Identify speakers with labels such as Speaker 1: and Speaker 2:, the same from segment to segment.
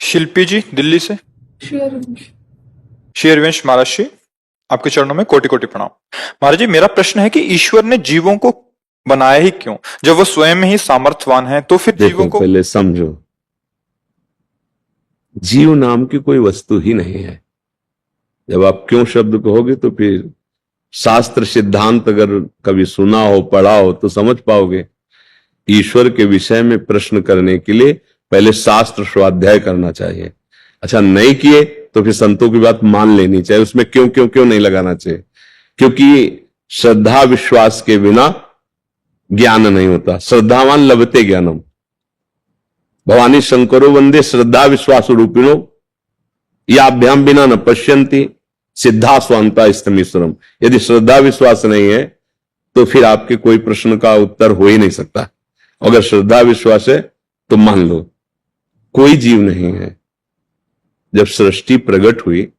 Speaker 1: शिल्पी जी दिल्ली से।
Speaker 2: शेयरवंश।
Speaker 1: शेरवंश महाराज जी, आपके चरणों में कोटि कोटि प्रणाम। महाराज जी, मेरा प्रश्न है कि ईश्वर ने जीवों को बनाया ही क्यों? जब वो स्वयं ही सामर्थ्यवान है तो फिर जीवों
Speaker 3: देखो,
Speaker 1: को।
Speaker 3: पहले समझो, जीव नाम की कोई वस्तु ही नहीं है। जब आप क्यों शब्द कहोगे तो फिर शास्त्र सिद्धांत अगर कभी सुना हो, पढ़ा हो तो समझ पाओगे। ईश्वर के विषय में प्रश्न करने के लिए पहले शास्त्र स्वाध्याय करना चाहिए। अच्छा, नहीं किए तो फिर संतों की बात मान लेनी चाहिए, उसमें क्यों क्यों क्यों नहीं लगाना चाहिए। क्योंकि श्रद्धा विश्वास के बिना ज्ञान नहीं होता। श्रद्धावान लभते ज्ञानम। भवानी शंकरो वंदे श्रद्धा विश्वास रूपिणो याभ्याम बिना न पश्यंती सिद्धा स्वांता स्तमीश्वरम। यदि श्रद्धा विश्वास नहीं है तो फिर आपके कोई प्रश्न का उत्तर हो ही नहीं सकता। अगर श्रद्धा विश्वास है तो मान लो कोई जीव नहीं है। जब सृष्टि प्रकट हुई तो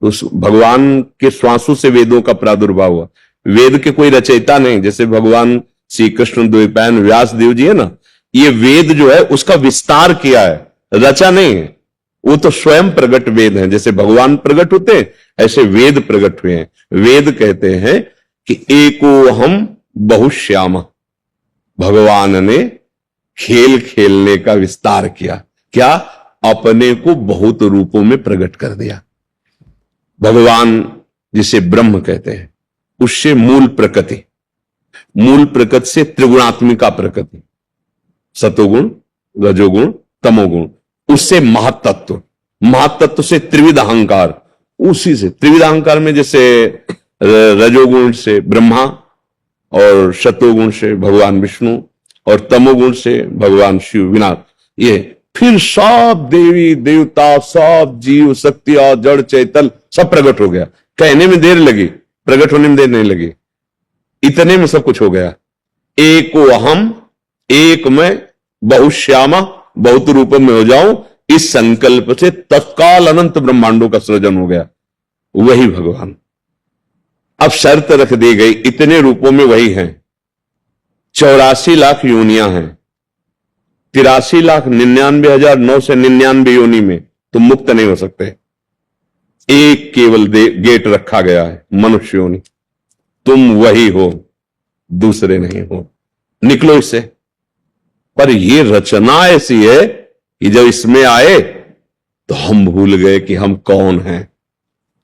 Speaker 3: उस भगवान के श्वासों से वेदों का प्रादुर्भाव हुआ। वेद के कोई रचयिता नहीं, जैसे भगवान श्री कृष्ण द्वैपायन व्यास देव जी है ना, ये वेद जो है उसका विस्तार किया है, रचा नहीं है। वो तो स्वयं प्रकट वेद हैं। जैसे भगवान प्रकट होते हैं ऐसे वेद प्रकट हुए हैं। वेद कहते हैं कि एको हम बहुश्यामा। भगवान ने खेल खेलने का विस्तार किया। क्या? अपने को बहुत रूपों में प्रकट कर दिया। भगवान जिसे ब्रह्म कहते हैं उससे मूल प्रकृति, मूल प्रकृति से त्रिगुणात्मिका प्रकृति, सतोगुण, रजोगुण, तमोगुण, उससे महातत्व, महातत्व से त्रिविध अहंकार, उसी से त्रिविध अहंकार में जैसे रजोगुण से ब्रह्मा और शतोगुण से भगवान विष्णु और तमोगुण से भगवान शिव विनाश, ये फिर सब देवी देवता, सब जीव शक्ति और जड़ चैतन्य सब प्रकट हो गया। कहने में देर लगी, प्रकट होने में देर नहीं लगी, इतने में सब कुछ हो गया। एको अहम, एक में बहुश्यामा, बहुत रूपों में हो जाऊं, इस संकल्प से तत्काल अनंत ब्रह्मांडों का सृजन हो गया। वही भगवान। अब शर्त रख दी गई, इतने रूपों में वही हैं। 84 लाख योनियां हैं, 83,99,999 योनि में तुम मुक्त नहीं हो सकते। एक केवल गेट रखा गया है, मनुष्य योनि। तुम वही हो, दूसरे नहीं हो, निकलो इससे। पर ये रचना ऐसी है कि जब इसमें आए तो हम भूल गए कि हम कौन हैं।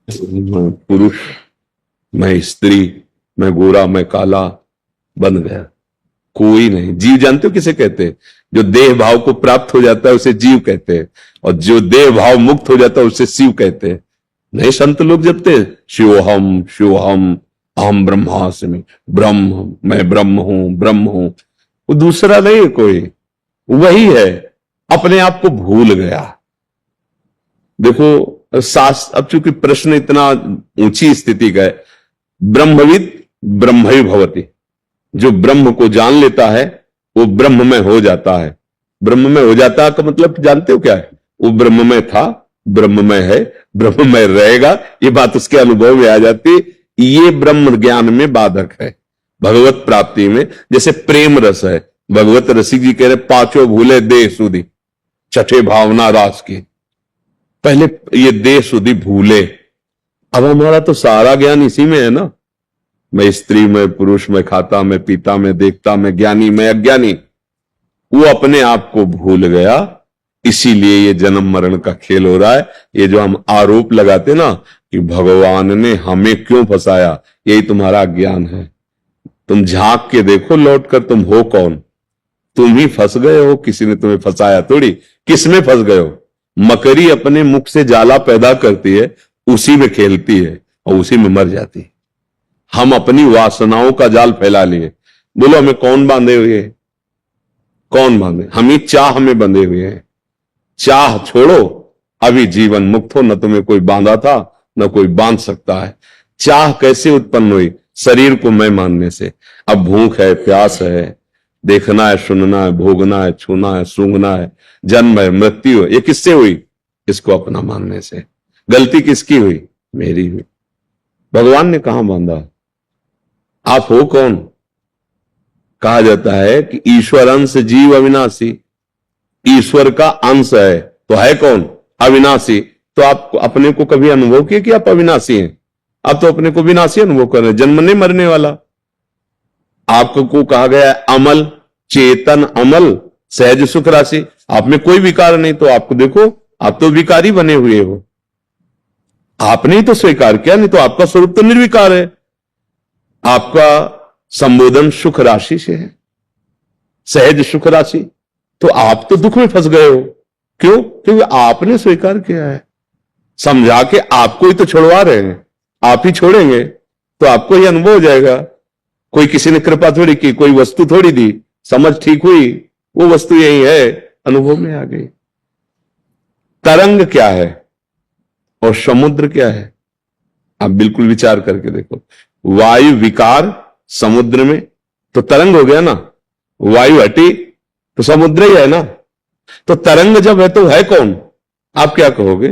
Speaker 3: मैं पुरुष, मैं स्त्री, मैं गोरा, मैं काला बन गया। कोई नहीं। जीव जानते हो किसे कहते हैं? जो देह भाव को प्राप्त हो जाता है उसे जीव कहते हैं, और जो देह भाव मुक्त हो जाता है उसे शिव कहते हैं। नहीं, संत लोग जपते शिवोहम शिवोहम अहम ब्रह्मास्मि, ब्रह्म, मैं ब्रह्म हूं, ब्रह्म हूं। वो दूसरा नहीं है कोई, वही है। अपने आप को भूल गया। देखो शास्त्र, अब चूंकि प्रश्न इतना ऊंची स्थिति का है, ब्रह्मविद ब्रह्मवि भवति। जो ब्रह्म को जान लेता है वो ब्रह्म में हो जाता है। ब्रह्म में हो जाता है का मतलब जानते हो क्या है? वो ब्रह्म में था, ब्रह्म में है, ब्रह्म में रहेगा। ये बात उसके अनुभव में आ जाती। ये ब्रह्म ज्ञान में बाधक है भगवत प्राप्ति में। जैसे प्रेम रस है, भगवत रसिक जी कह रहे पांचों भूले देह सुधी, छठे भावना रास की। पहले ये देह सुधी भूले। अब हमारा तो सारा ज्ञान इसी में है ना। मैं स्त्री, मैं पुरुष, मैं खाता, मैं पीता, मैं देखता, मैं ज्ञानी, मैं अज्ञानी। वो अपने आप को भूल गया। इसीलिए ये जन्म मरण का खेल हो रहा है। ये जो हम आरोप लगाते ना कि भगवान ने हमें क्यों फंसाया, यही तुम्हारा ज्ञान है। तुम झांक के देखो लौट कर, तुम हो कौन? तुम ही फंस गए हो, किसी ने तुम्हें फंसाया थोड़ी। किस में फंस गए हो? मकड़ी अपने मुख से जाला पैदा करती है, उसी में खेलती है और उसी में मर जाती है। हम अपनी वासनाओं का जाल फैला लिए। बोलो हमें कौन बांधे हुए है? कौन बांधे? हम ही चाह में बंधे हुए हैं। चाह छोड़ो, अभी जीवन मुक्त हो। न तुम्हें कोई बांधा था, न कोई बांध सकता है। चाह कैसे उत्पन्न हुई? शरीर को मैं मानने से। अब भूख है, प्यास है, देखना है, सुनना है, भोगना है, छूना है, सूंघना है, जन्म है, मृत्यु है, ये किससे हुई? इसको अपना मानने से। गलती किसकी हुई? मेरी हुई। भगवान ने कहां बांधा? आप हो कौन? कहा जाता है कि ईश्वर अंश जीव अविनाशी। ईश्वर का अंश है तो है कौन? अविनाशी, तो आप अपने को कभी अनुभव किए कि आप अविनाशी हैं? आप तो अपने को विनाशी अनुभव कर रहे हैं, जन्मने मरने वाला। आपको कहा गया है अमल, चेतन अमल, सहज सुख राशि, आप में कोई विकार नहीं, तो आपको देखो आप तो विकारी बने हुए हो। आपने ही तो स्वीकार किया, नहीं तो आपका स्वरूप तो निर्विकार है। आपका संबोधन सुख राशि से है, सहज सुख राशि, तो आप तो दुख में फंस गए हो। क्यों? क्योंकि आपने स्वीकार किया है। समझा के आपको ही तो छुड़वा रहे हैं, आप ही छोड़ेंगे तो आपको ही अनुभव हो जाएगा। कोई किसी ने कृपा थोड़ी की, कोई वस्तु थोड़ी दी, समझ ठीक हुई, वो वस्तु यही है, अनुभव में आ गई। तरंग क्या है और समुद्र क्या है? आप बिल्कुल विचार करके देखो। वायु विकार समुद्र में तो तरंग हो गया ना, वायु हटी तो समुद्र ही है ना। तो तरंग जब है तो है कौन? आप क्या कहोगे?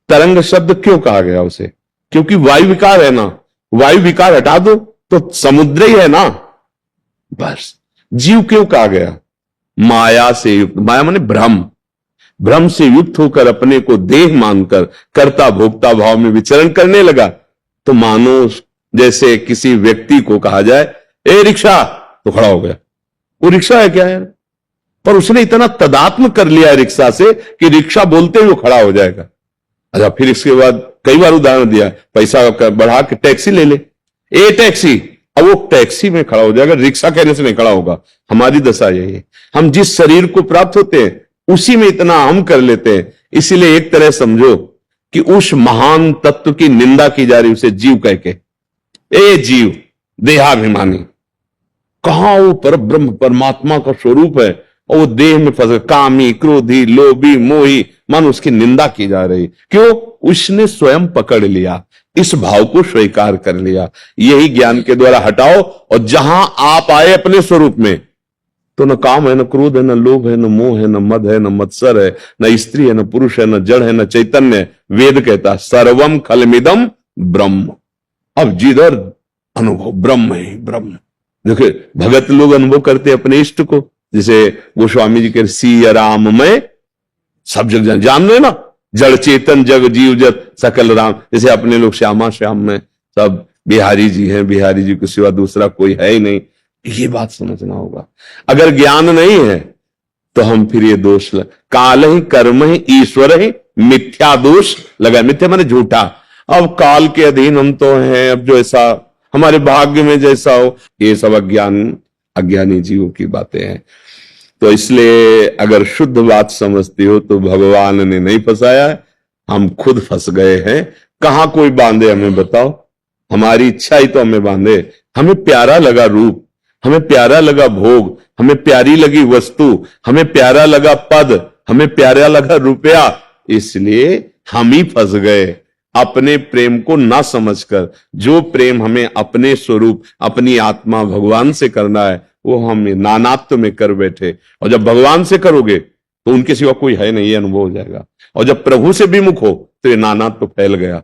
Speaker 3: तरंग शब्द क्यों कहा गया उसे? क्योंकि वायु विकार है ना, वायु विकार हटा दो तो समुद्र ही है ना। बस जीव क्यों कहा गया? माया से युक्त, माया माने भ्रम, भ्रम से युक्त होकर अपने को देह मानकर कर्ता भोक्ता भाव में विचरण करने लगा। तो मानो जैसे किसी व्यक्ति को कहा जाए ए रिक्शा, तो खड़ा हो गया। वो रिक्शा है क्या यार? पर उसने इतना तदात्म कर लिया है रिक्शा से कि रिक्शा बोलते ही वो खड़ा हो जाएगा। अच्छा, फिर इसके बाद कई बार उदाहरण दिया, पैसा बढ़ा के टैक्सी ले ले, ए टैक्सी, अब वो टैक्सी में खड़ा हो जाएगा, रिक्शा कहने से नहीं खड़ा होगा। हमारी दशा यही है, हम जिस शरीर को प्राप्त होते हैं उसी में इतना हम कर लेते हैं। इसीलिए एक तरह समझो कि उस महान तत्व की निंदा की जा रही, उसे जीव कह के, ए जीव देहाभिमानी, कहां वो पर ब्रह्म परमात्मा का स्वरूप है और वो देह में फंस, कामी क्रोधी लोभी मोही, मान उसकी निंदा की जा रही। क्यों? उसने स्वयं पकड़ लिया, इस भाव को स्वीकार कर लिया। यही ज्ञान के द्वारा हटाओ, और जहां आप आए अपने स्वरूप में, तो न काम है, न क्रोध है, न लोभ है, न मोह है, न मद है, न मत्सर है, न स्त्री है, न पुरुष है, न जड़ है, न चैतन्य। वेद कहता सर्वम खलमिदम ब्रह्म। अब जिधर अनुभव ब्रह्म है, ब्रह्म। देखिए भगत लोग अनुभव करते अपने इष्ट को, जैसे गोस्वामी जी के सिया राम में सब जग जान रहे ना, जड़ चेतन जग जीव जत सकल राम। जैसे अपने लोग श्यामा श्याम में सब बिहारी जी हैं, बिहारी जी के सिवा दूसरा कोई है ही नहीं। ये बात समझना होगा। अगर ज्ञान नहीं है तो हम फिर ये दोष काल ही कर्म ही ईश्वर ही मिथ्या दोष लगा। मिथ्या माने झूठा। अब काल के अधीन हम तो हैं, अब जो ऐसा हमारे भाग्य में जैसा हो, ये सब अज्ञानी जीवों की बातें हैं। तो इसलिए अगर शुद्ध बात समझती हो तो भगवान ने नहीं फंसाया है, हम खुद फंस गए हैं। कहां कोई बांधे हमें बताओ? हमारी इच्छा ही तो हमें बांधे। हमें प्यारा लगा रूप, हमें प्यारा लगा भोग, हमें प्यारी लगी वस्तु, हमें प्यारा लगा पद, हमें प्यारा लगा रुपया, इसलिए हम ही फंस गए अपने प्रेम को ना समझकर। जो प्रेम हमें अपने स्वरूप अपनी आत्मा भगवान से करना है वो हम नानात्व में कर बैठे। और जब भगवान से करोगे तो उनके सिवा कोई है नहीं, ये अनुभव हो जाएगा। और जब प्रभु से विमुख हो तो ये नानात्व फैल गया।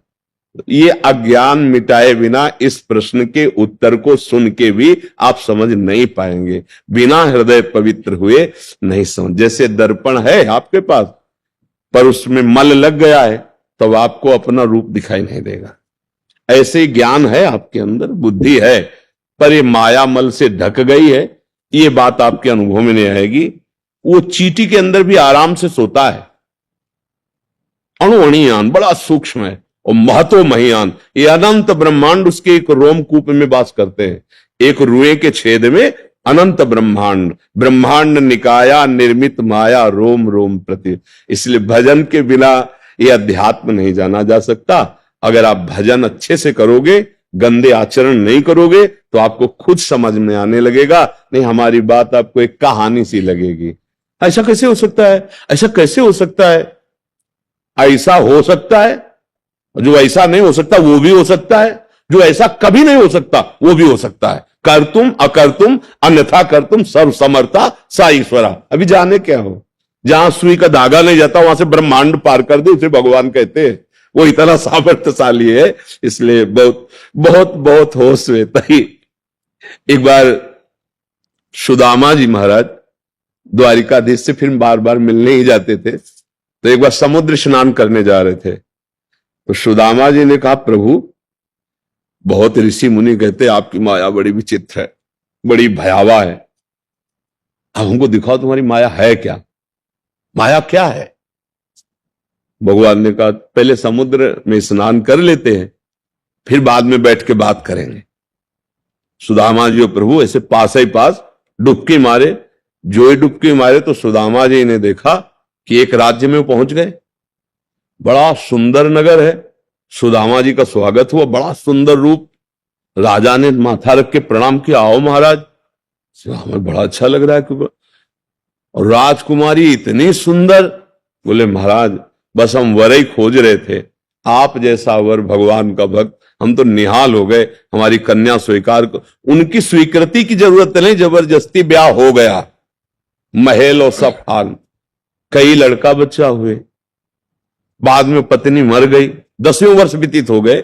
Speaker 3: ये अज्ञान मिटाए बिना इस प्रश्न के उत्तर को सुन के भी आप समझ नहीं पाएंगे। बिना हृदय पवित्र हुए नहीं समझ। जैसे दर्पण है आपके पास, पर उसमें मल लग गया है, तब आपको अपना रूप दिखाई नहीं देगा। ऐसे ज्ञान है आपके अंदर, बुद्धि है, पर ये माया मल से ढक गई है। ये बात आपके अनुभव में नहीं आएगी। वो चींटी के अंदर भी आराम से सोता है। अणुअणियान बड़ा सूक्ष्म है और महतो महियान। ये अनंत ब्रह्मांड उसके एक रोमकूप में वास करते हैं। एक रुए के छेद में अनंत ब्रह्मांड, ब्रह्मांड निकाया निर्मित माया रोम रोम प्रति। इसलिए भजन के बिना ये अध्यात्म नहीं जाना जा सकता। अगर आप भजन अच्छे से करोगे, गंदे आचरण नहीं करोगे, तो आपको खुद समझ में आने लगेगा। नहीं हमारी बात आपको एक कहानी सी लगेगी। ऐसा कैसे हो सकता है? ऐसा कैसे हो सकता है? ऐसा हो सकता है। जो ऐसा नहीं हो सकता वो भी हो सकता है। जो ऐसा कभी नहीं हो सकता वो भी हो सकता है। कर तुम अकर तुम अन्यथा कर तुम सर्व समर्था सा ईश्वरा। अभी जाने क्या हो, जहां सुई का धागा नहीं जाता वहां से ब्रह्मांड पार कर दे, उसे भगवान कहते हैं। वो इतना सामर्थ्यशाली है। इसलिए बहुत बहुत बहुत होश रहता ही। एक बार सुदामा जी महाराज द्वारिकाधीश से फिर बार बार मिलने ही जाते थे। तो एक बार समुद्र स्नान करने जा रहे थे, तो सुदामा जी ने कहा, प्रभु बहुत ऋषि मुनि कहते आपकी माया बड़ी विचित्र है, बड़ी भयावह है, अब हमको दिखाओ तुम्हारी माया है क्या, माया क्या है। भगवान ने कहा पहले समुद्र में स्नान कर लेते हैं, फिर बाद में बैठ के बात करेंगे। सुदामा जी और प्रभु ऐसे पास ही पास डुबकी मारे, जो ही डुबकी मारे तो सुदामा जी ने देखा कि एक राज्य में पहुंच गए। बड़ा सुंदर नगर है, सुदामा जी का स्वागत हुआ, बड़ा सुंदर रूप। राजा ने माथा रख के प्रणाम किया, आओ महाराज। हमें बड़ा अच्छा लग रहा है। और राजकुमारी इतनी सुंदर, बोले महाराज बस हम वर ही खोज रहे थे, आप जैसा वर, भगवान का भक्त, हम तो निहाल हो गए, हमारी कन्या स्वीकार को। उनकी स्वीकृति की जरूरत नहीं, जबरदस्ती ब्याह हो गया, महल और सब हाल, कई लड़का बच्चा हुए। बाद में पत्नी मर गई, 10वें वर्ष व्यतीत हो गए।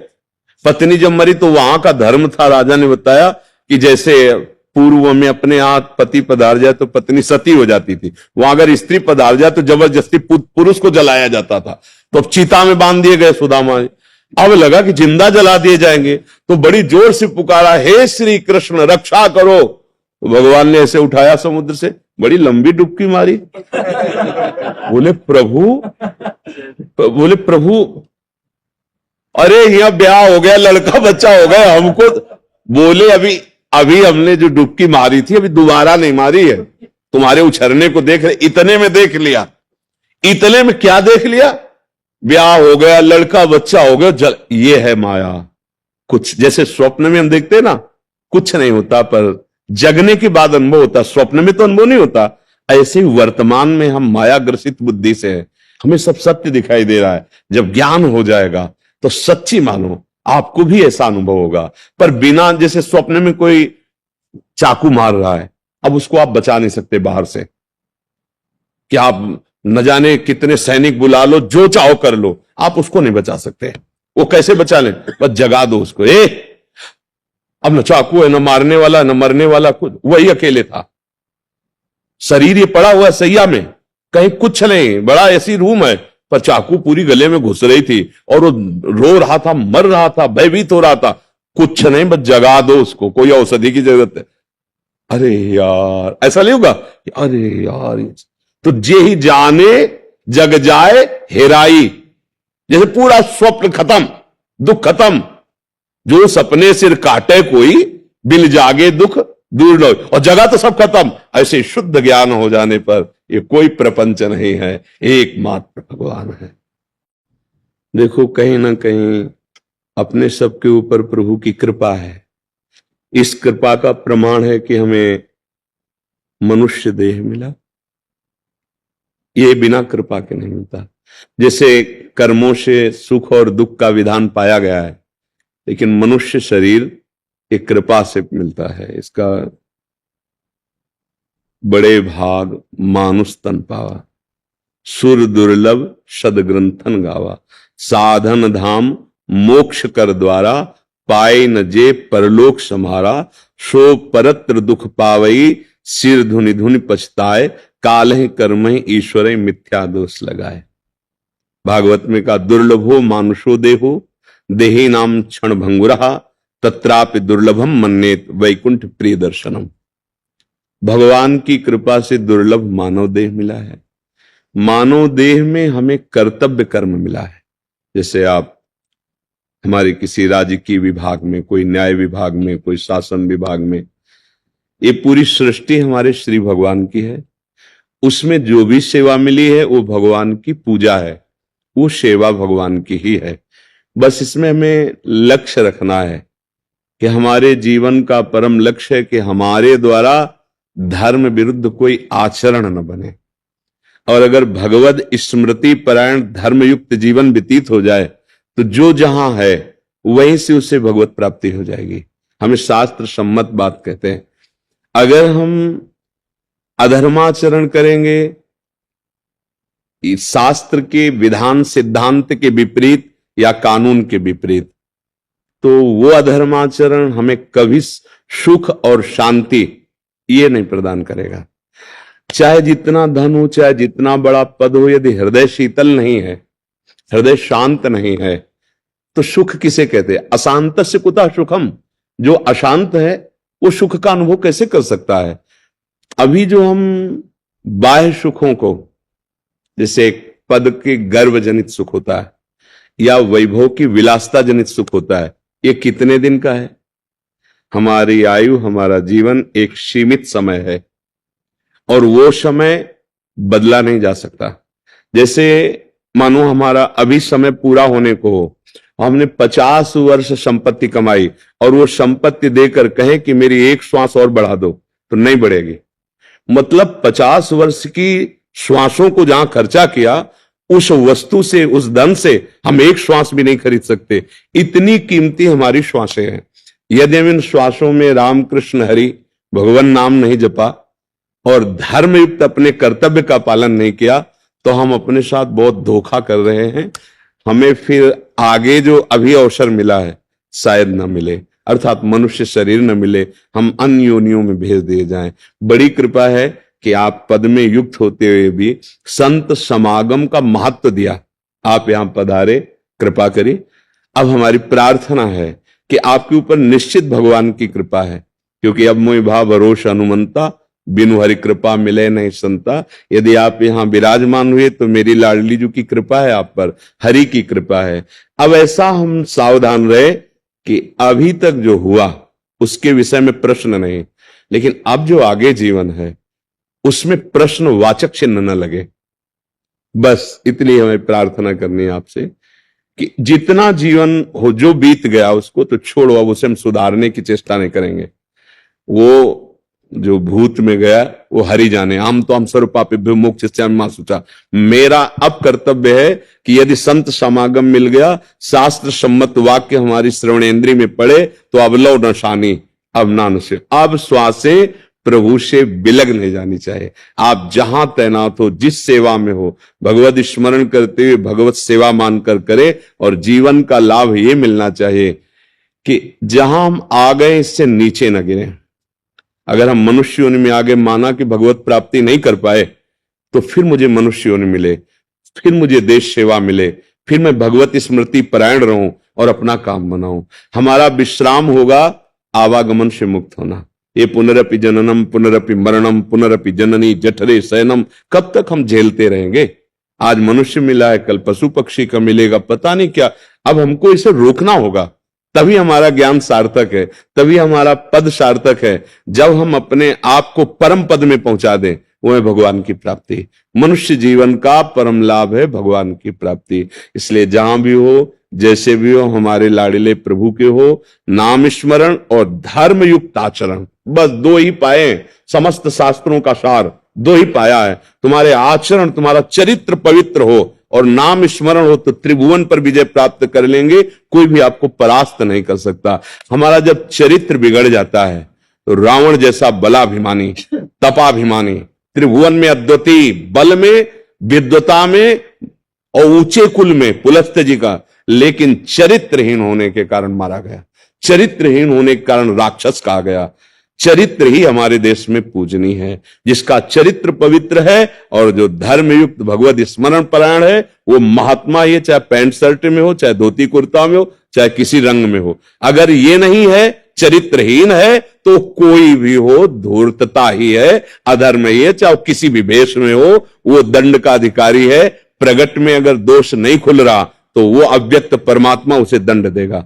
Speaker 3: पत्नी जब मरी तो वहां का धर्म था, राजा ने बताया कि जैसे पूर्व में अपने यहाँ पति पधार जाए तो पत्नी सती हो जाती थी, वहां अगर स्त्री पधार जाए तो जबरदस्ती पुरुष को जलाया जाता था। तो अब चिता में बांध दिए गए सुदामा। अब लगा कि जिंदा जला दिए जाएंगे, तो बड़ी जोर से पुकारा, हे श्री कृष्ण रक्षा करो। तो भगवान ने ऐसे उठाया समुद्र से, बड़ी लंबी डुबकी मारी। बोले प्रभु अरे यहाँ ब्याह हो गया, लड़का बच्चा हो गया, हमको। बोले अभी हमने जो डुबकी मारी थी अभी दोबारा नहीं मारी है, तुम्हारे उछरने को देख रहे, इतने में देख लिया। इतने में क्या देख लिया, ब्याह हो गया, लड़का बच्चा हो गया, ये है माया। कुछ जैसे स्वप्न में हम देखते हैं ना, कुछ नहीं होता, पर जगने के बाद अनुभव होता, स्वप्न में तो अनुभव नहीं होता। ऐसे ही वर्तमान में हम माया ग्रसित बुद्धि से हैं, हमें सब सत्य दिखाई दे रहा है। जब ज्ञान हो जाएगा तो सच्ची मानो, आपको भी ऐसा अनुभव होगा। पर बिना, जैसे स्वप्न में कोई चाकू मार रहा है, अब उसको आप बचा नहीं सकते बाहर से, कि आप न जाने कितने सैनिक बुला लो, जो चाहो कर लो, आप उसको नहीं बचा सकते। वो कैसे बचा लें, बस जगा दो उसको। अब न चाकू है, न मारने वाला, न मरने वाला, खुद वही अकेले था। शरीर ये पड़ा हुआ सैया में, कहीं कुछ नहीं, बड़ा ऐसी रूम है, पर चाकू पूरी गले में घुस रही थी और वो रो रहा था, मर रहा था, भयभीत हो रहा था। कुछ नहीं, बस जगा दो उसको, कोई औषधि की जरूरत है। अरे यार, ऐसा नहीं होगा, अरे यार, तो जे ही जाने जग जाए हेराई, जैसे पूरा स्वप्न खत्म, दुख खत्म। जो सपने सिर काटे कोई, बिल जागे दुख दूर लो, और जगह तो सब खत्म। ऐसे शुद्ध ज्ञान हो जाने पर ये कोई प्रपंच नहीं है, एकमात्र भगवान है। देखो कहीं ना कहीं अपने सबके ऊपर प्रभु की कृपा है। इस कृपा का प्रमाण है कि हमें मनुष्य देह मिला, ये बिना कृपा के नहीं मिलता। जैसे कर्मों से सुख और दुख का विधान पाया गया है, लेकिन मनुष्य शरीर एक कृपा से मिलता है। इसका बड़े भाग मानुष तन पावा, सुर दुर्लभ सदग्रंथन गावा, साधन धाम मोक्ष कर द्वारा, पाए न जे परलोक सम्हारा, सो परत्र दुख पावई, सिर धुनि धुनि पछताए, कालहि कर्महि ईश्वरै मिथ्या दोष लगाए। भागवत में का दुर्लभो मानुषो देहो, देही नाम क्षण भंगुरहा, तत्रापि दुर्लभम मन्नेत वैकुंठ प्रिय दर्शनम। भगवान की कृपा से दुर्लभ मानव देह मिला है। मानव देह में हमें कर्तव्य कर्म मिला है। जैसे आप हमारे किसी राजकीय विभाग में, कोई न्याय विभाग में, कोई शासन विभाग में, ये पूरी सृष्टि हमारे श्री भगवान की है। उसमें जो भी सेवा मिली है वो भगवान की पूजा है, वो सेवा भगवान की ही है। बस इसमें हमें लक्ष्य रखना है कि हमारे जीवन का परम लक्ष्य है कि हमारे द्वारा धर्म विरुद्ध कोई आचरण न बने। और अगर भगवद स्मृति परायण धर्मयुक्त जीवन व्यतीत हो जाए तो जो जहां है वहीं से उसे भगवत प्राप्ति हो जाएगी। हमें शास्त्र सम्मत बात कहते हैं। अगर हम अधर्माचरण करेंगे, शास्त्र के विधान सिद्धांत के विपरीत या कानून के विपरीत, तो वो अधर्माचरण हमें कभी सुख और शांति ये नहीं प्रदान करेगा। चाहे जितना धन हो, चाहे जितना बड़ा पद हो, यदि हृदय शीतल नहीं है, हृदय शांत नहीं है, तो सुख किसे कहते हैं? अशांत से कुतः सुखम। जो अशांत है वो सुख का अनुभव कैसे कर सकता है? अभी जो हम बाह्य सुखों को, जैसे एक पद के गर्व जनित सुख होता है या वैभव की विलासता जनित सुख होता है, ये कितने दिन का है? हमारी आयु, हमारा जीवन एक सीमित समय है और वो समय बदला नहीं जा सकता। जैसे मानो हमारा अभी समय पूरा होने को हो, हमने 50 वर्ष संपत्ति कमाई और वो संपत्ति देकर कहें कि मेरी एक श्वास और बढ़ा दो, तो नहीं बढ़ेगी। मतलब 50 वर्ष की श्वासों को जहां खर्चा किया, उस वस्तु से, उस धन से हम एक श्वास भी नहीं खरीद सकते। इतनी कीमती हमारी श्वासें हैं। यदि हम इन श्वासों में राम कृष्ण हरि भगवान नाम नहीं जपा और धर्मयुक्त अपने कर्तव्य का पालन नहीं किया, तो हम अपने साथ बहुत धोखा कर रहे हैं। हमें फिर आगे जो अभी अवसर मिला है शायद न मिले, अर्थात मनुष्य शरीर न मिले, हम अन्य योनियों में भेज दिए जाएं। बड़ी कृपा है कि आप पद में युक्त होते हुए भी संत समागम का महत्व दिया। आप यहां पधारे, कृपा करी। अब हमारी प्रार्थना है कि आपके ऊपर निश्चित भगवान की कृपा है, क्योंकि अब मोहि भाव भरोस हनुमंता, बिनु हरि कृपा मिले नहीं संता। यदि आप यहां विराजमान हुए तो मेरी लाडली जी की कृपा है आप पर, हरि की कृपा है। अब ऐसा हम सावधान रहे कि अभी तक जो हुआ उसके विषय में प्रश्न नहीं, लेकिन अब जो आगे जीवन है उसमें प्रश्नवाचक चिन्ह न लगे। बस इतनी हमें प्रार्थना करनी है आपसे कि जितना जीवन हो, जो बीत गया उसको तो छोड़ो, अब उसे हम सुधारने की चेष्टा नहीं करेंगे। वो जो भूत में गया वो हरि जाने। हम तो हम सर्वपापेभ्यो मोक्षयिष्यामि शुचा। मेरा अब कर्तव्य है कि यदि संत समागम मिल गया, शास्त्र सम्मत वाक्य हमारी श्रवणेन्द्रिय में पड़े, तो अब लो न शानी, अब ना से, अब श्वासें प्रभु से बिलग नहीं जानी चाहिए। आप जहां तैनात हो, जिस सेवा में हो, भगवत स्मरण करते हुए भगवत सेवा मानकर करे। और जीवन का लाभ ये मिलना चाहिए कि जहां हम आ गए इससे नीचे न गिरे। अगर हम मनुष्य योनि में आगे माना कि भगवत प्राप्ति नहीं कर पाए, तो फिर मुझे मनुष्य योनि मिले, फिर मुझे देश सेवा मिले, फिर मैं भगवत स्मृति परायण रहूं और अपना काम बनाऊं। हमारा विश्राम होगा आवागमन से मुक्त होना। ये पुनरपि जननम पुनरपि मरणम पुनरपि जननी जठरे शयनम, कब तक हम झेलते रहेंगे? आज मनुष्य मिला है, कल पशु पक्षी का मिलेगा, पता नहीं क्या। अब हमको इसे रोकना होगा, तभी हमारा ज्ञान सार्थक है, तभी हमारा पद सार्थक है। जब हम अपने आप को परम पद में पहुंचा दें, वो है भगवान की प्राप्ति। मनुष्य जीवन का परम लाभ है भगवान की प्राप्ति। इसलिए जहां भी हो, जैसे भी हो, हमारे लाडले प्रभु के हो नाम स्मरण और धर्म युक्त आचरण, बस दो ही पाए। समस्त शास्त्रों का सार दो ही पाया है। तुम्हारे आचरण, तुम्हारा चरित्र पवित्र हो और नाम स्मरण हो, तो त्रिभुवन पर विजय प्राप्त कर लेंगे। कोई भी आपको परास्त नहीं कर सकता। हमारा जब चरित्र बिगड़ जाता है तो रावण जैसा बलाभिमानी, तपाभिमानी, त्रिभुवन में अद्वितीय, बल में, विद्वता में और ऊंचे कुल में पुलस्त्य जी का, लेकिन चरित्रहीन होने के कारण मारा गया। चरित्रहीन होने के कारण राक्षस कहा गया। चरित्र ही हमारे देश में पूजनीय है। जिसका चरित्र पवित्र है और जो धर्मयुक्त भगवत स्मरण परायण है, वो महात्मा ही है, चाहे पैंट शर्ट में हो, चाहे धोती कुर्ता में हो, चाहे किसी रंग में हो। अगर ये नहीं है, चरित्रहीन है, तो कोई भी हो धूर्तता ही है, अधर्म ही है, चाहे किसी भी वेश में हो, वो दंड का अधिकारी है। प्रगट में अगर दोष नहीं खुल रहा तो वो अव्यक्त परमात्मा उसे दंड देगा।